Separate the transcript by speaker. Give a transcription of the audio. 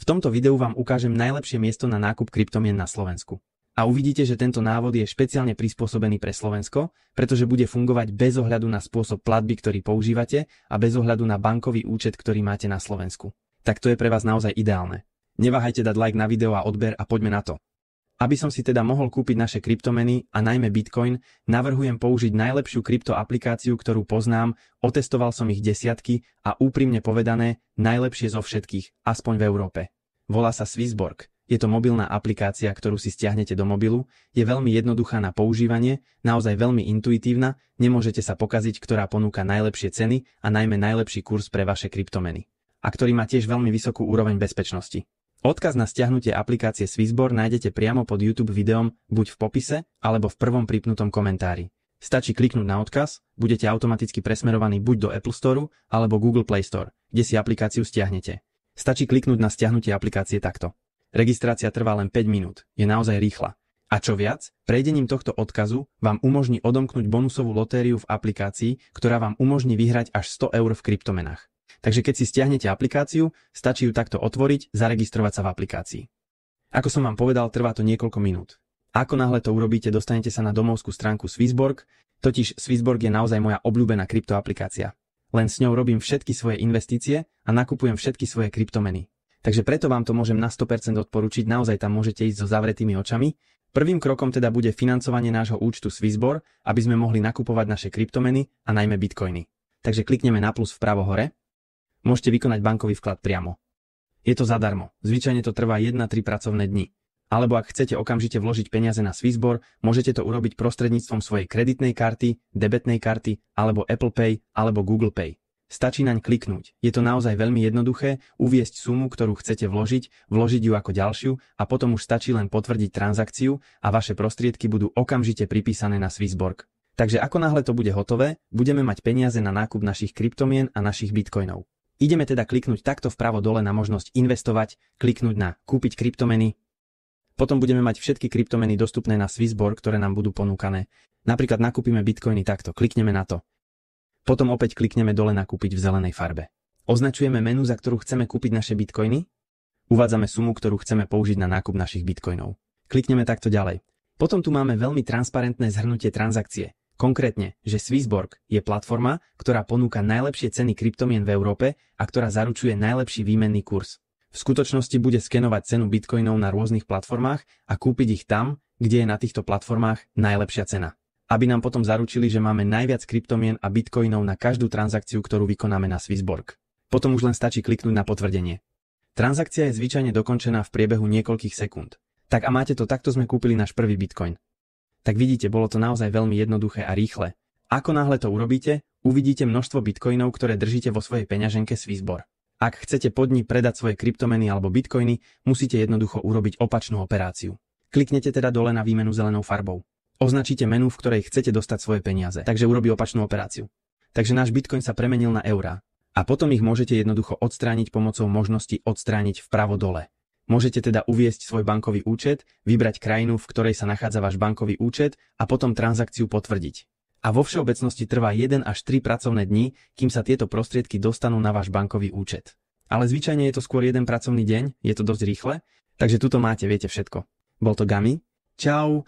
Speaker 1: tomto videu vám ukážem najlepšie miesto na nákup kryptomien na Slovensku. A uvidíte, že tento návod je špeciálne prispôsobený pre Slovensko, pretože bude fungovať bez ohľadu na spôsob platby, ktorý používate a bez ohľadu na bankový účet, ktorý máte na Slovensku. Tak to je pre vás naozaj ideálne. Neváhajte dať like na video a odber a poďme na to. Aby som si teda mohol kúpiť naše kryptomeny a najmä Bitcoin, navrhujem použiť najlepšiu kryptoaplikáciu, ktorú poznám, otestoval som ich desiatky a úprimne povedané, najlepšie zo všetkých, aspoň v Európe. Volá sa Swissborg. Je to mobilná aplikácia, ktorú si stiahnete do mobilu, je veľmi jednoduchá na používanie, naozaj veľmi intuitívna, nemôžete sa pokaziť, ktorá ponúka najlepšie ceny a najmä najlepší kurz pre vaše kryptomeny. A ktorý má tiež veľmi vysokú úroveň bezpečnosti. Odkaz na stiahnutie aplikácie Swissborg nájdete priamo pod YouTube videom buď v popise, alebo v prvom pripnutom komentári. Stačí kliknúť na odkaz, budete automaticky presmerovaní buď do Apple Store, alebo Google Play Store, kde si aplikáciu stiahnete. Stačí kliknúť na stiahnutie aplikácie takto. Registrácia trvá len 5 minút, je naozaj rýchla. A čo viac, prejdením tohto odkazu vám umožní odomknúť bonusovú lotériu v aplikácii, ktorá vám umožní vyhrať až 100 eur v kryptomenách. Takže keď si stiahnete aplikáciu, stačí ju takto otvoriť, zaregistrovať sa v aplikácii. Ako som vám povedal, trvá to niekoľko minút. Ako náhle to urobíte, dostanete sa na domovskú stránku Swissborg, totiž Swissborg je naozaj moja obľúbená kryptoaplikácia. Len s ňou robím všetky svoje investície a nakupujem všetky svoje kryptomeny. Takže preto vám to môžem na 100% odporučiť, naozaj tam môžete ísť so zavretými očami. Prvým krokom teda bude financovanie nášho účtu Swissborg, aby sme mohli nakupovať naše kryptomeny a najmä bitcoiny. Takže klikneme na plus vpravo hore. Môžete vykonať bankový vklad priamo. Je to zadarmo, zvyčajne to trvá 1-3 pracovné dni. Alebo ak chcete okamžite vložiť peniaze na Swissborg, môžete to urobiť prostredníctvom svojej kreditnej karty, debetnej karty, alebo Apple Pay, alebo Google Pay. Stačí naň kliknúť. Je to naozaj veľmi jednoduché, uviesť sumu, ktorú chcete vložiť ju ako ďalšiu a potom už stačí len potvrdiť transakciu a vaše prostriedky budú okamžite pripísané na Swissborg. Takže ako náhle to bude hotové, budeme mať peniaze na nákup našich kryptomien a našich bitcoinov. Ideme teda kliknúť takto vpravo dole na možnosť investovať, kliknúť na kúpiť kryptomeny. Potom budeme mať všetky kryptomeny dostupné na Swissborg, ktoré nám budú ponúkané. Napríklad nakúpime bitcoiny takto, klikneme na to. Potom opäť klikneme dole na kúpiť v zelenej farbe. Označujeme menu, za ktorú chceme kúpiť naše bitcoiny. Uvádzame sumu, ktorú chceme použiť na nákup našich bitcoinov. Klikneme takto ďalej. Potom tu máme veľmi transparentné zhrnutie transakcie. Konkrétne, že Swissborg je platforma, ktorá ponúka najlepšie ceny kryptomien v Európe a ktorá zaručuje najlepší výmenný kurz. V skutočnosti bude skenovať cenu bitcoinov na rôznych platformách a kúpiť ich tam, kde je na týchto platformách najlepšia cena. Aby nám potom zaručili, že máme najviac kryptomien a bitcoinov na každú transakciu, ktorú vykonáme na Swissborg. Potom už len stačí kliknúť na potvrdenie. Transakcia je zvyčajne dokončená v priebehu niekoľkých sekúnd. Tak a máte to, takto sme kúpili náš prvý bitcoin. Tak vidíte, bolo to naozaj veľmi jednoduché a rýchle. Ako náhle to urobíte, uvidíte množstvo bitcoinov, ktoré držíte vo svojej peňaženke Swissborg. Ak chcete pod ní predať svoje kryptomeny alebo bitcoiny, musíte jednoducho urobiť opačnú operáciu. Kliknete teda dole na výmenu zelenou farbou. Označíte menu, v ktorej chcete dostať svoje peniaze, takže urobí opačnú operáciu. Takže náš bitcoin sa premenil na eurá. A potom ich môžete jednoducho odstrániť pomocou možnosti odstrániť vpravo dole. Môžete teda uviesť svoj bankový účet, vybrať krajinu, v ktorej sa nachádza váš bankový účet a potom transakciu potvrdiť. A vo všeobecnosti trvá 1 až 3 pracovné dni, kým sa tieto prostriedky dostanú na váš bankový účet. Ale zvyčajne je to skôr 1 pracovný deň, je to dosť rýchle, takže tuto máte, viete všetko. Bol to Gami. Čau.